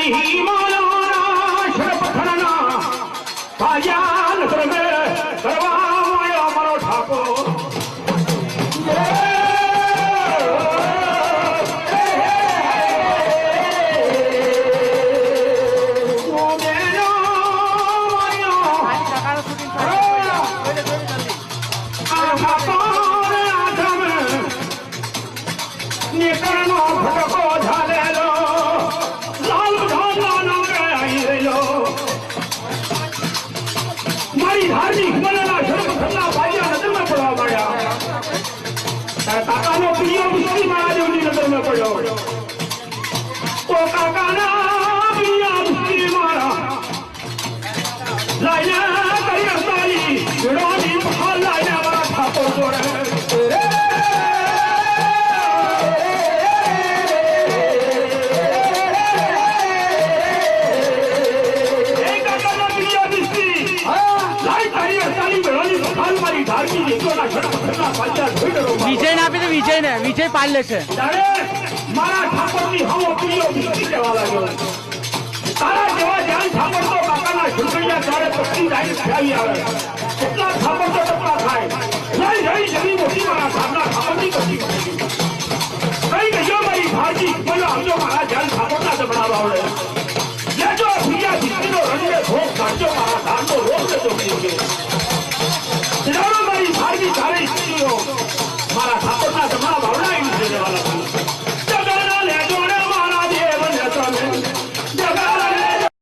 મારી માના શરપથના ભાયા નગર મે કરવા આવ્યો મારો ઠાકોર કાકાનો પ્રિય મુસ્લિમ મહાદેવની નજરમાં પડ્યો ઓ કાકાના પ્રિય મુસ્લિમ મારા લાઈના કરી હતાલી વિડોની મહાલ લાઈના મારા ઠાકોર જોડે વિજય ને આપી તો વિજય ને વિજય પાલ લે છે મારા ઠાકોરની હવો પ્રિય મુસ્લિમ કહેવા લાગ્યો તારા જેવા ધ્યાન ઠાકોર તો કાકાના ઝુંકડિયા ત્યારે પક્ષી જાય ફેરી આવે કેટલા ઠાકોર તો ટપલા થાય લઈ જઈ મોટી મારા ઠાકરના ઠાકોરની કશી કઈ ગયો મારી ભારતી બોલો સમજો મારા ધ્યાન ઠાકોરના જ બનાવવા આવડે લેજો ભૂયા ભીતીનો રંગે ભોગ કાઢજો મારા ધારનો રોગ લેજો મારી ભારતી તારે